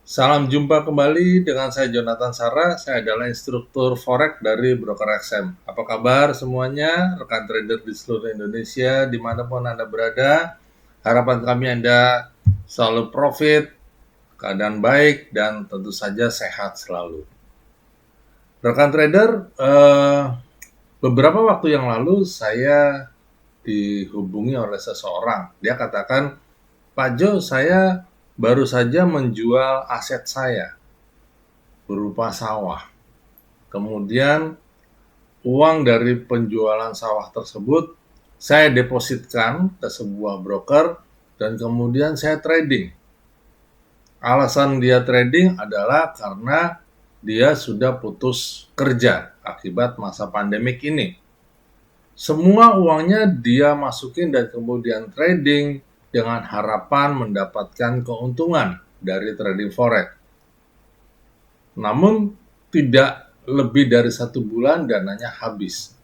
Salam jumpa kembali dengan saya Jonathan Sara. Saya adalah instruktur Forex dari Broker XM. Apa kabar semuanya, rekan trader di seluruh Indonesia, dimanapun Anda berada. Harapan kami Anda selalu profit, keadaan baik, dan tentu saja sehat selalu. Rekan trader, beberapa waktu yang lalu saya dihubungi oleh seseorang. Dia katakan, Pak Jo, saya baru saja menjual aset saya berupa sawah. Kemudian uang dari penjualan sawah tersebut saya depositkan ke sebuah broker dan kemudian saya trading. Alasan dia trading adalah karena dia sudah putus kerja akibat masa pandemik ini. Semua uangnya dia masukin dan kemudian trading dengan harapan mendapatkan keuntungan dari trading forex. Namun tidak lebih dari 1 bulan dananya habis.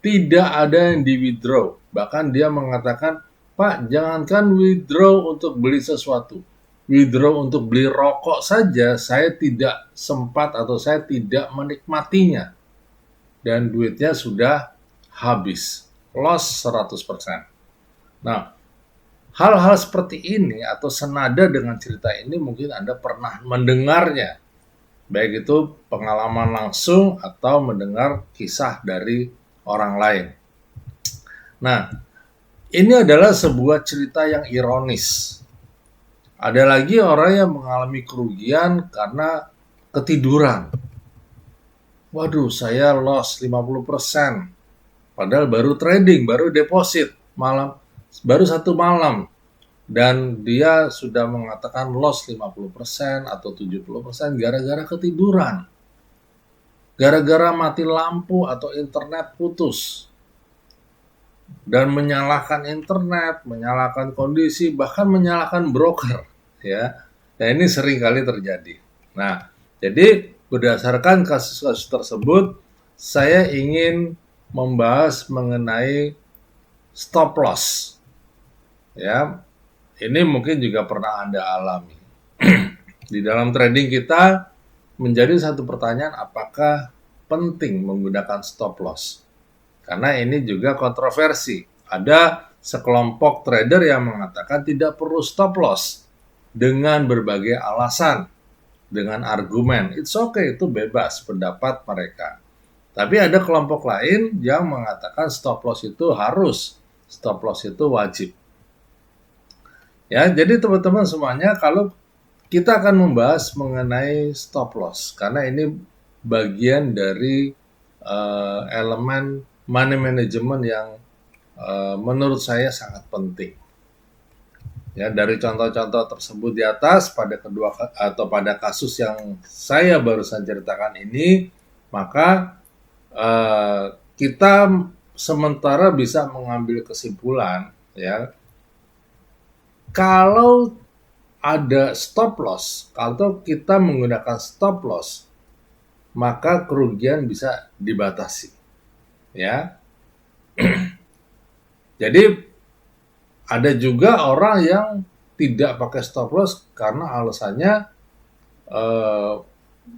Tidak ada yang di withdraw. Bahkan dia mengatakan, Pak, jangankan withdraw untuk beli sesuatu. Withdraw untuk beli rokok saja saya tidak sempat atau saya tidak menikmatinya. Dan duitnya sudah habis. Loss 100%. Nah, hal-hal seperti ini atau senada dengan cerita ini mungkin Anda pernah mendengarnya. Baik itu pengalaman langsung atau mendengar kisah dari orang lain. Nah, ini adalah sebuah cerita yang ironis. Ada lagi orang yang mengalami kerugian karena ketiduran. Waduh, saya loss 50%. Padahal baru trading, baru deposit baru 1 malam. Dan dia sudah mengatakan loss 50% atau 70% gara-gara ketiduran. Gara-gara mati lampu atau internet putus. Dan menyalahkan internet, menyalahkan kondisi, bahkan menyalahkan broker. Ya, nah ini sering kali terjadi. Nah, jadi berdasarkan kasus-kasus tersebut, saya ingin membahas mengenai stop loss. Ya, ini mungkin juga pernah Anda alami. Di dalam trading kita menjadi satu pertanyaan, apakah penting menggunakan stop loss? Karena ini juga kontroversi. Ada sekelompok trader yang mengatakan tidak perlu stop loss dengan berbagai alasan, dengan argumen. It's okay, itu bebas pendapat mereka. Tapi ada kelompok lain yang mengatakan stop loss itu harus, stop loss itu wajib. Ya, jadi teman-teman semuanya, kalau kita akan membahas mengenai stop loss karena ini bagian dari elemen money management yang menurut saya sangat penting. Ya, dari contoh-contoh tersebut di atas pada kasus yang saya barusan ceritakan ini, maka kita sementara bisa mengambil kesimpulan, ya, kalau ada stop loss, kalau kita menggunakan stop loss, maka kerugian bisa dibatasi. Ya. Jadi ada juga orang yang tidak pakai stop loss karena alasannya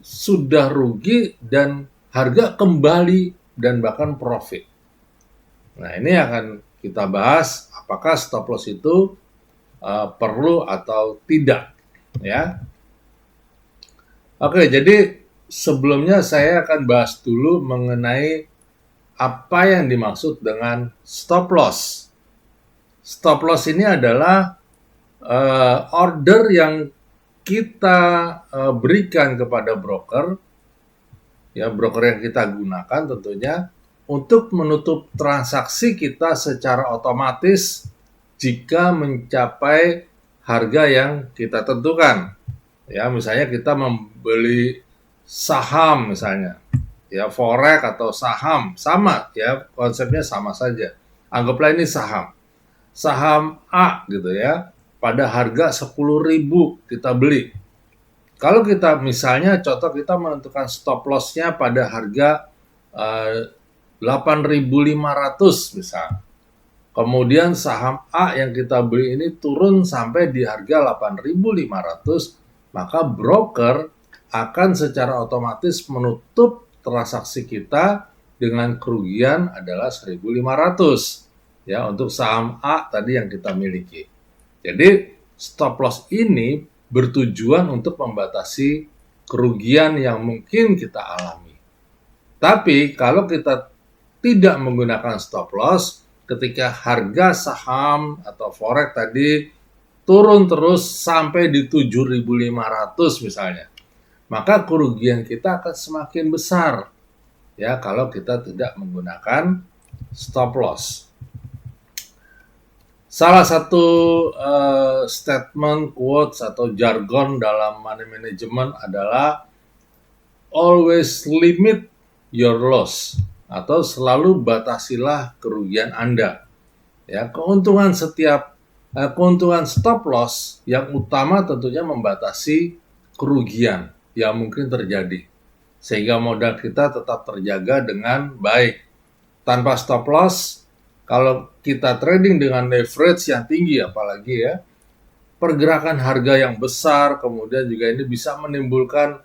sudah rugi dan harga kembali dan bahkan profit. Nah, ini akan kita bahas apakah stop loss itu perlu atau tidak, ya. Oke, jadi sebelumnya saya akan bahas dulu mengenai apa yang dimaksud dengan stop loss. Stop loss ini adalah order yang kita berikan kepada broker, ya, broker yang kita gunakan tentunya untuk menutup transaksi kita secara otomatis jika mencapai harga yang kita tentukan. Ya, misalnya kita membeli saham misalnya, ya, forex atau saham, sama ya, konsepnya sama saja. Anggaplah ini saham A gitu ya, pada harga 10.000 kita beli. Kalau kita misalnya contoh kita menentukan stop loss-nya pada harga 8.500 misal. Kemudian saham A yang kita beli ini turun sampai di harga 8.500, maka broker akan secara otomatis menutup transaksi kita dengan kerugian adalah 1.500 ya untuk saham A tadi yang kita miliki. Jadi stop loss ini bertujuan untuk membatasi kerugian yang mungkin kita alami. Tapi kalau kita tidak menggunakan stop loss, ketika harga saham atau forex tadi turun terus sampai di 7.500 misalnya, maka kerugian kita akan semakin besar ya kalau kita tidak menggunakan stop loss. Salah satu statement, quotes atau jargon dalam money management adalah always limit your loss atau selalu batasilah kerugian Anda. Ya, keuntungan stop loss yang utama tentunya membatasi kerugian yang mungkin terjadi sehingga modal kita tetap terjaga dengan baik. Tanpa stop loss, kalau kita trading dengan leverage yang tinggi apalagi ya, pergerakan harga yang besar, kemudian juga ini bisa menimbulkan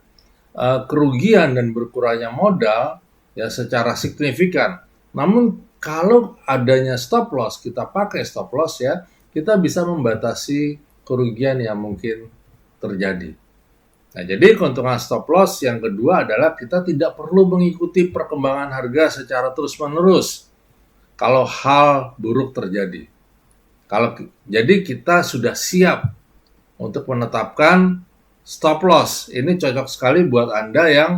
kerugian dan berkurangnya modal ya secara signifikan. Namun kalau adanya stop loss, kita pakai stop loss ya, kita bisa membatasi kerugian yang mungkin terjadi. Nah, jadi keuntungan stop loss yang kedua adalah kita tidak perlu mengikuti perkembangan harga secara terus-menerus kalau hal buruk terjadi. Jadi kita sudah siap untuk menetapkan stop loss. Ini cocok sekali buat Anda yang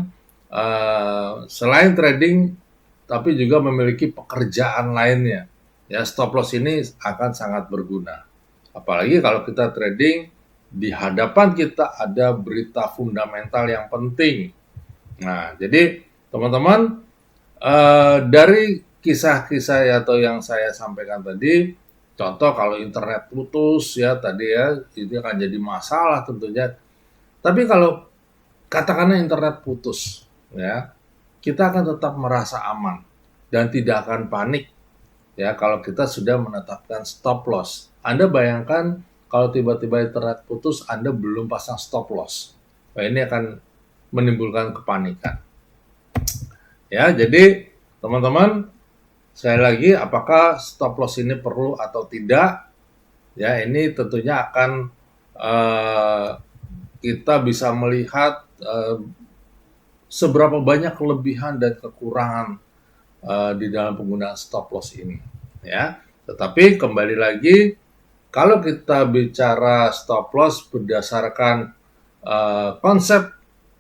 selain trading tapi juga memiliki pekerjaan lainnya. Ya, stop loss ini akan sangat berguna. Apalagi kalau kita trading di hadapan kita ada berita fundamental yang penting. Nah, jadi teman-teman dari kisah-kisah atau yang saya sampaikan tadi, contoh kalau internet putus ya tadi ya, itu akan jadi masalah tentunya. Tapi kalau katakanlah internet putus, ya, kita akan tetap merasa aman dan tidak akan panik ya kalau kita sudah menetapkan stop loss. Anda bayangkan kalau tiba-tiba internet putus, Anda belum pasang stop loss. Nah, ini akan menimbulkan kepanikan. Ya, jadi teman-teman, sekali lagi, apakah stop loss ini perlu atau tidak? Ya, ini tentunya akan kita bisa melihat seberapa banyak kelebihan dan kekurangan di dalam penggunaan stop loss ini. Ya, tetapi kembali lagi, kalau kita bicara stop loss berdasarkan konsep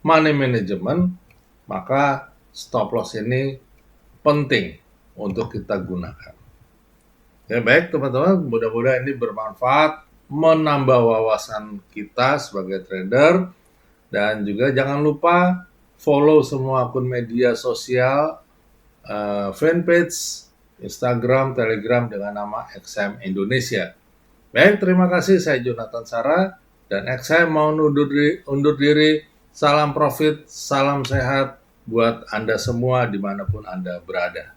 money management, maka stop loss ini penting untuk kita gunakan. Ya, baik teman-teman, mudah-mudahan ini bermanfaat, menambah wawasan kita sebagai trader, dan juga jangan lupa follow semua akun media sosial, fanpage, Instagram, Telegram dengan nama XM Indonesia. Baik, terima kasih. Saya Jonathan Sara dan XM mau undur diri. Salam profit, salam sehat buat Anda semua dimanapun Anda berada.